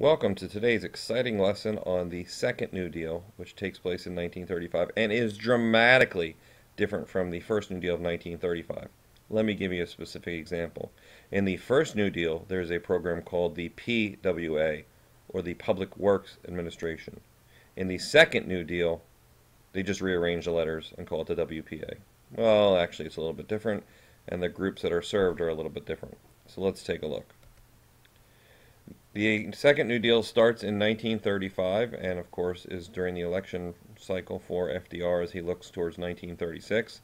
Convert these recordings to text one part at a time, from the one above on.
Welcome to today's exciting lesson on the Second New Deal, which takes place in 1935 and is dramatically different from the First New Deal of 1935. Let me give you a specific example. In the First New Deal, there's a program called the PWA, or the Public Works Administration. In the Second New Deal, they just rearrange the letters and call it the WPA. Well, actually, it's a little bit different, and the groups that are served are a little bit different. So let's take a look. The Second New Deal starts in 1935 and, of course, is during the election cycle for FDR as he looks towards 1936.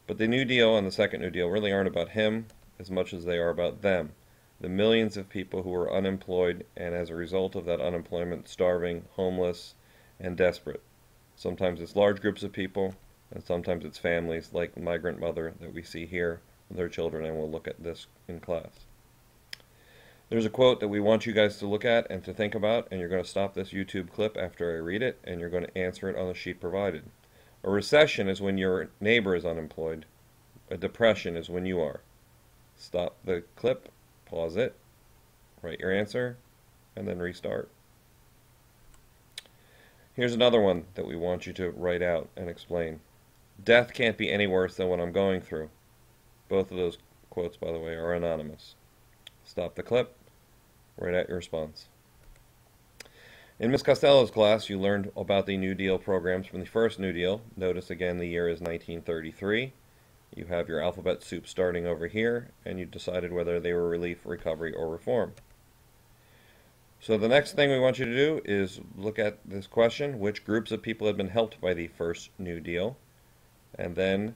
But the New Deal and the Second New Deal really aren't about him as much as they are about them. The millions of people who are unemployed and, as a result of that unemployment, starving, homeless, and desperate. Sometimes it's large groups of people, and sometimes it's families like the migrant mother that we see here with their children, and we'll look at this in class. There's a quote that we want you guys to look at and to think about, and you're going to stop this YouTube clip after I read it, and you're going to answer it on the sheet provided. A recession is when your neighbor is unemployed. A depression is when you are. Stop the clip, pause it, write your answer, and then restart. Here's another one that we want you to write out and explain. Death can't be any worse than what I'm going through. Both of those quotes, by the way, are anonymous. Stop the clip. Write out your response. In Ms. Costello's class, you learned about the New Deal programs from the First New Deal. Notice again the year is 1933. You have your alphabet soup starting over here, and you decided whether they were relief, recovery, or reform. So the next thing we want you to do is look at this question: which groups of people have been helped by the First New Deal? And then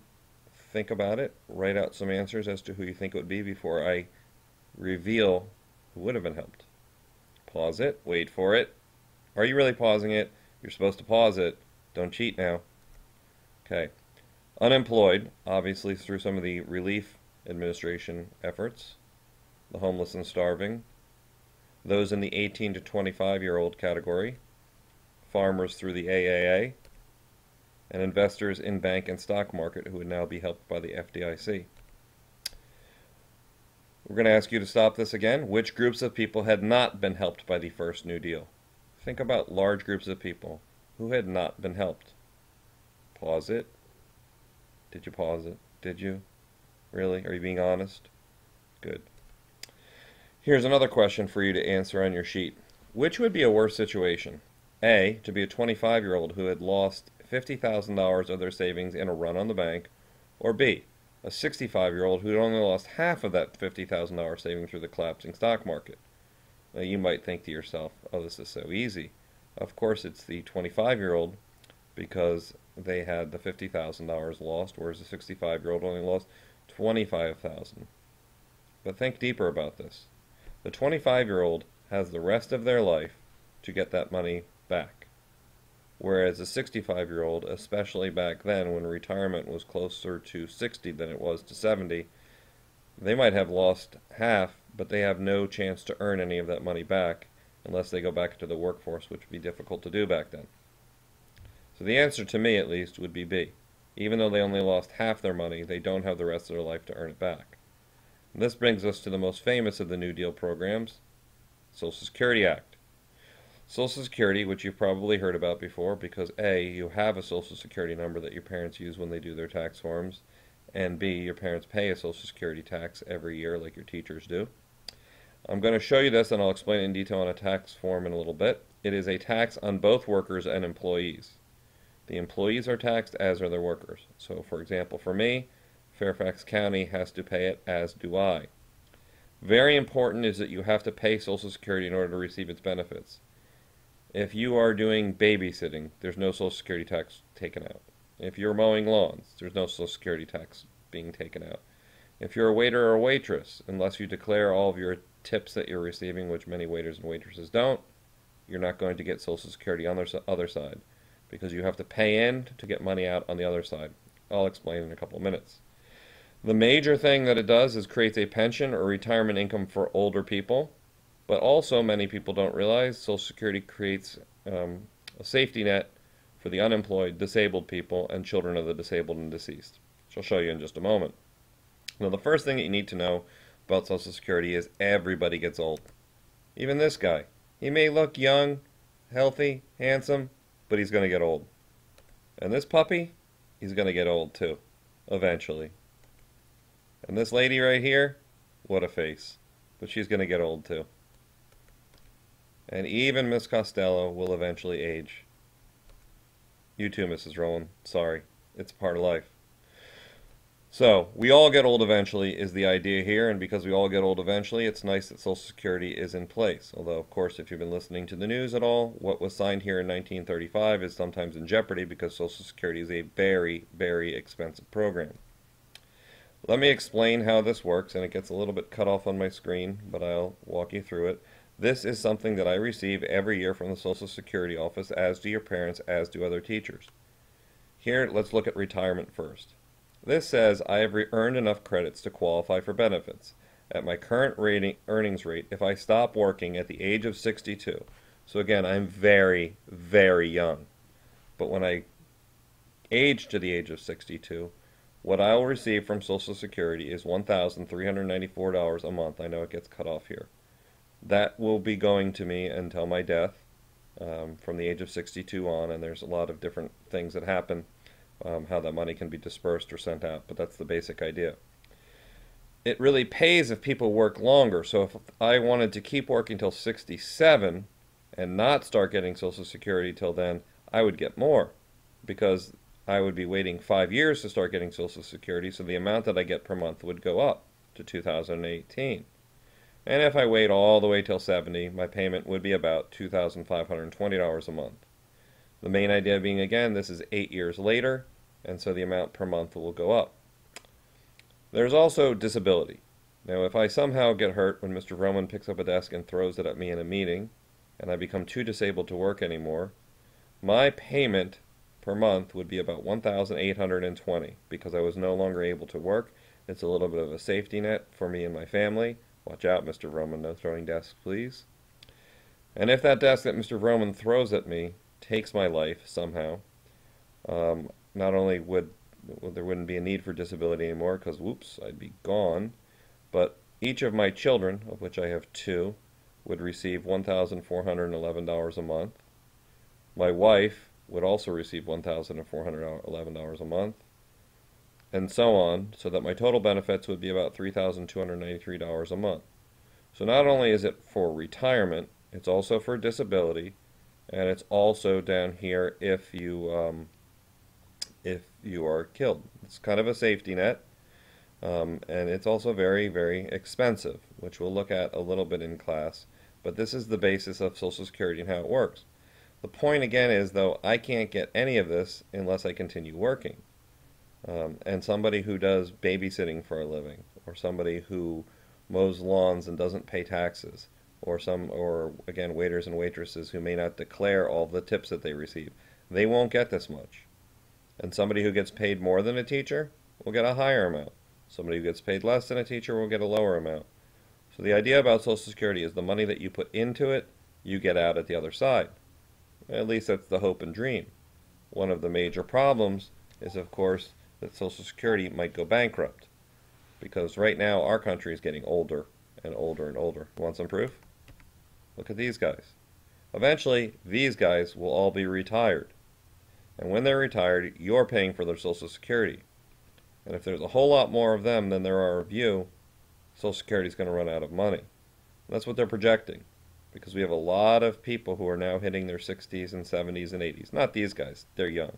think about it, write out some answers as to who you think it would be before I reveal who would have been helped. Pause it, wait for it. Are you really pausing it? You're supposed to pause it. Don't cheat now. Okay. Unemployed, obviously through some of the relief administration efforts. The homeless and starving. Those in the 18 to 25-year-old category. Farmers through the AAA. And investors in bank and stock market who would now be helped by the FDIC. We're going to ask you to stop this again. Which groups of people had not been helped by the First New Deal? Think about large groups of people who had not been helped. Pause it. Did you pause it? Did you? Really? Are you being honest? Good. Here's another question for you to answer on your sheet. Which would be a worse situation? A, to be a 25-year-old who had lost $50,000 of their savings in a run on the bank, or B, a 65-year-old who had only lost half of that $50,000 saving through the collapsing stock market. Now you might think to yourself, oh, this is so easy. Of course it's the 25-year-old because they had the $50,000 lost, whereas the 65-year-old only lost $25,000. But think deeper about this. The 25-year-old has the rest of their life to get that money back. Whereas a 65-year-old, especially back then when retirement was closer to 60 than it was to 70, they might have lost half, but they have no chance to earn any of that money back unless they go back to the workforce, which would be difficult to do back then. So the answer, to me at least, would be B. Even though they only lost half their money, they don't have the rest of their life to earn it back. And this brings us to the most famous of the New Deal programs, Social Security Act. Social Security, which you've probably heard about before because A, you have a Social Security number that your parents use when they do their tax forms, and B, your parents pay a Social Security tax every year like your teachers do. I'm going to show you this and I'll explain it in detail on a tax form in a little bit. It is a tax on both workers and employees. The employees are taxed, as are their workers. So for example, for me, Fairfax County has to pay it, as do I. Very important is that you have to pay Social Security in order to receive its benefits. If you are doing babysitting, there's no Social Security tax taken out. If you're mowing lawns, there's no Social Security tax being taken out. If you're a waiter or a waitress, unless you declare all of your tips that you're receiving, which many waiters and waitresses don't, you're not going to get Social Security on the other side because you have to pay in to get money out on the other side. I'll explain in a couple of minutes. The major thing that it does is creates a pension or retirement income for older people. But also, many people don't realize Social Security creates a safety net for the unemployed, disabled people, and children of the disabled and deceased, which I'll show you in just a moment. Now, the first thing that you need to know about Social Security is everybody gets old. Even this guy. He may look young, healthy, handsome, but he's going to get old. And this puppy, he's going to get old too, eventually. And this lady right here, what a face. But she's going to get old too. And even Miss Costello will eventually age. You too, Mrs. Rowland. Sorry. It's part of life. So, we all get old eventually is the idea here, and because we all get old eventually, it's nice that Social Security is in place. Although, of course, if you've been listening to the news at all, what was signed here in 1935 is sometimes in jeopardy because Social Security is a very, very expensive program. Let me explain how this works, and it gets a little bit cut off on my screen, but I'll walk you through it. This is something that I receive every year from the Social Security office, as do your parents, as do other teachers. Here, let's look at retirement first. This says I have earned enough credits to qualify for benefits. At my current earnings rate, if I stop working at the age of 62, so again, I'm very, very young, but when I age to the age of 62, what I will receive from Social Security is $1,394 a month. I know it gets cut off here. That will be going to me until my death, from the age of 62 on, and there's a lot of different things that happen, how that money can be dispersed or sent out, but that's the basic idea. It really pays if people work longer, so if I wanted to keep working till 67 and not start getting Social Security till then, I would get more, because I would be waiting 5 years to start getting Social Security, so the amount that I get per month would go up to 2018. And if I wait all the way till 70, my payment would be about $2,520 a month. The main idea being, again, this is 8 years later, and so the amount per month will go up. There's also disability. Now, if I somehow get hurt when Mr. Roman picks up a desk and throws it at me in a meeting, and I become too disabled to work anymore, my payment per month would be about $1,820 because I was no longer able to work. It's a little bit of a safety net for me and my family. Watch out, Mr. Roman, no throwing desks, please. And if that desk that Mr. Roman throws at me takes my life somehow, not only would there wouldn't be a need for disability anymore because, whoops, I'd be gone, but each of my children, of which I have 2, would receive $1,411 a month. My wife would also receive $1,411 a month, and so on, so that my total benefits would be about $3,293 a month. So not only is it for retirement, it's also for disability, and it's also down here if you are killed. It's kind of a safety net, and it's also very, very expensive, which we'll look at a little bit in class, but this is the basis of Social Security and how it works. The point again is, though, I can't get any of this unless I continue working. And somebody who does babysitting for a living, or somebody who mows lawns and doesn't pay taxes, or again, waiters and waitresses who may not declare all the tips that they receive, they won't get this much. And somebody who gets paid more than a teacher will get a higher amount. Somebody who gets paid less than a teacher will get a lower amount. So the idea about Social Security is the money that you put into it, you get out at the other side. At least that's the hope and dream. One of the major problems is, of course, that Social Security might go bankrupt, because right now our country is getting older and older and older. Want some proof? Look at these guys. Eventually, these guys will all be retired. And when they're retired, you're paying for their Social Security. And if there's a whole lot more of them than there are of you, Social Security is going to run out of money. And that's what they're projecting, because we have a lot of people who are now hitting their 60s and 70s and 80s. Not these guys, they're young,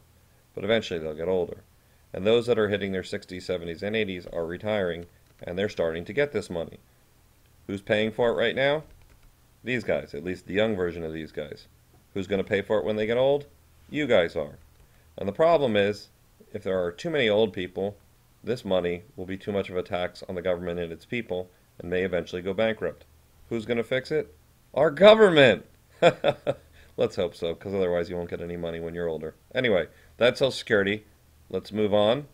but eventually they'll get older. And those that are hitting their 60s, 70s, and 80s are retiring, and they're starting to get this money. Who's paying for it right now? These guys, at least the young version of these guys. Who's going to pay for it when they get old? You guys are. And the problem is, if there are too many old people, this money will be too much of a tax on the government and its people, and may eventually go bankrupt. Who's going to fix it? Our government! Let's hope so, because otherwise you won't get any money when you're older. Anyway, that's Social Security. Let's move on.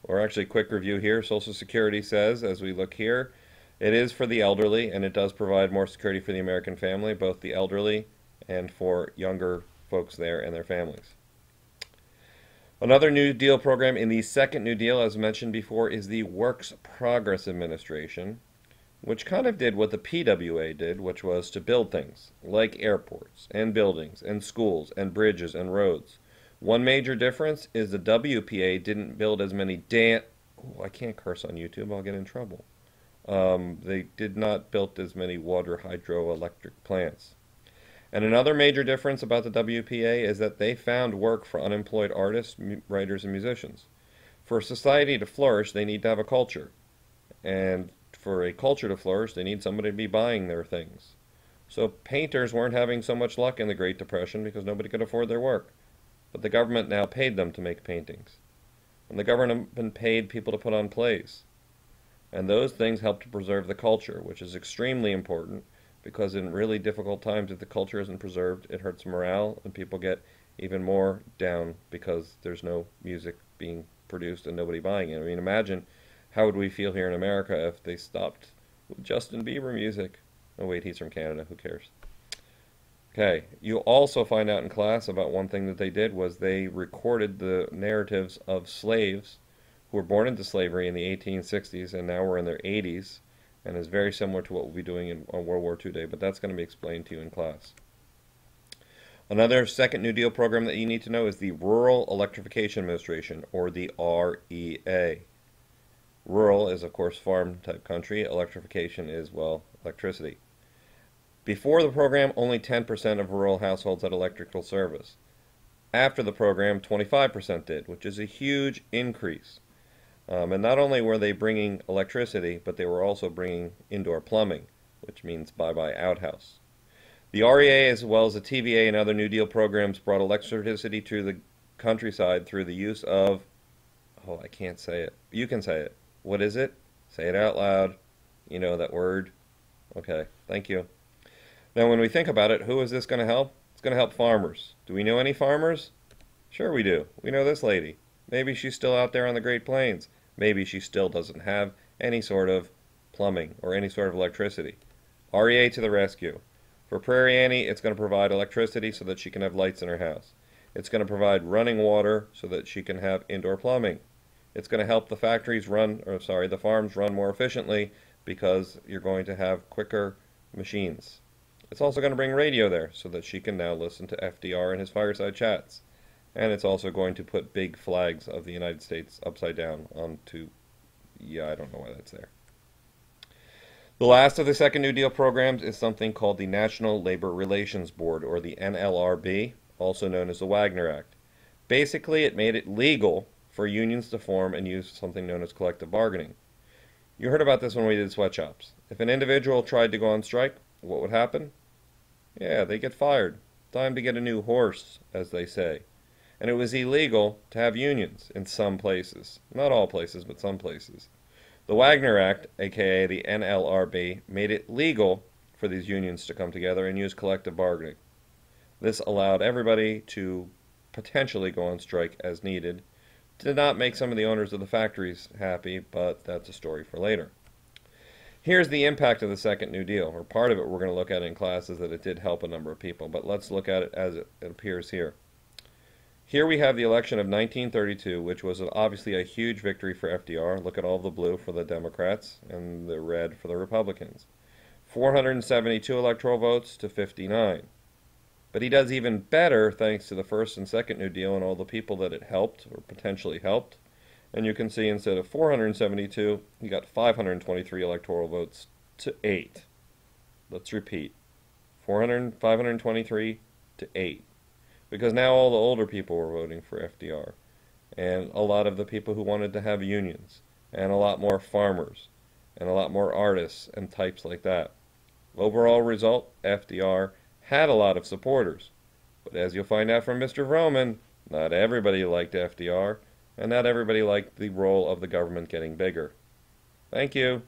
Or actually, quick review here. Social Security says, as we look here, it is for the elderly, and it does provide more security for the American family, both the elderly and for younger folks there and their families. Another New Deal program in the second New Deal, as mentioned before, is the Works Progress Administration. which kind of did what the PWA did, which was to build things like airports and buildings and schools and bridges and roads. One major difference is the WPA didn't build as many I can't curse on YouTube, I'll get in trouble. They did not build as many water hydroelectric plants. And another major difference about the WPA is that they found work for unemployed artists, writers, and musicians. For society to flourish, they need to have a culture. And for a culture to flourish, they need somebody to be buying their things. So painters weren't having so much luck in the Great Depression because nobody could afford their work. But the government now paid them to make paintings. And the government paid people to put on plays. And those things help to preserve the culture, which is extremely important because in really difficult times, if the culture isn't preserved, it hurts morale and people get even more down because there's no music being produced and nobody buying it. I mean, imagine how would we feel here in America if they stopped with Justin Bieber music? Oh wait, he's from Canada, who cares? Okay, you'll also find out in class about one thing that they did was they recorded the narratives of slaves who were born into slavery in the 1860s and now we're in their 80s, and is very similar to what we'll be doing on World War II Day, but that's going to be explained to you in class. Another second New Deal program that you need to know is the Rural Electrification Administration, or the REA. Rural is, of course, farm-type country. Electrification is, well, electricity. Before the program, only 10% of rural households had electrical service. After the program, 25% did, which is a huge increase. And not only were they bringing electricity, but they were also bringing indoor plumbing, which means bye-bye outhouse. The REA, as well as the TVA and other New Deal programs, brought electricity to the countryside through the use of, oh, I can't say it. You can say it. What is it? Say it out loud. You know that word. Okay, thank you. Now, when we think about it, who is this going to help? It's going to help farmers. Do we know any farmers? Sure we do. We know this lady. Maybe she's still out there on the Great Plains. Maybe she still doesn't have any sort of plumbing or any sort of electricity. REA to the rescue. For Prairie Annie, it's going to provide electricity so that she can have lights in her house. It's going to provide running water so that she can have indoor plumbing. It's going to help the the farms run more efficiently because you're going to have quicker machines. It's also going to bring radio there so that she can now listen to FDR and his fireside chats. And it's also going to put big flags of the United States upside down onto, I don't know why that's there. The last of the second New Deal programs is something called the National Labor Relations Board, or the NLRB, also known as the Wagner Act. Basically, it made it legal for unions to form and use something known as collective bargaining. You heard about this when we did sweatshops. If an individual tried to go on strike, what would happen? Yeah, they get fired. Time to get a new horse, as they say. And it was illegal to have unions in some places. Not all places, but some places. The Wagner Act, aka the NLRB, made it legal for these unions to come together and use collective bargaining. This allowed everybody to potentially go on strike as needed. Did not make some of the owners of the factories happy, but that's a story for later. Here's the impact of the second New Deal, or part of it we're going to look at in class is that it did help a number of people, but let's look at it as it appears here. Here we have the election of 1932, which was obviously a huge victory for FDR. Look at all the blue for the Democrats and the red for the Republicans. 472 electoral votes to 59. But he does even better thanks to the first and second New Deal and all the people that it helped, or potentially helped. And you can see instead of 472, he got 523 electoral votes to 8. Let's repeat. 523 to 8. Because now all the older people were voting for FDR. And a lot of the people who wanted to have unions. And a lot more farmers. And a lot more artists and types like that. Overall result, FDR had a lot of supporters. But as you'll find out from Mr. Vroman, not everybody liked FDR. And not everybody liked the role of the government getting bigger. Thank you.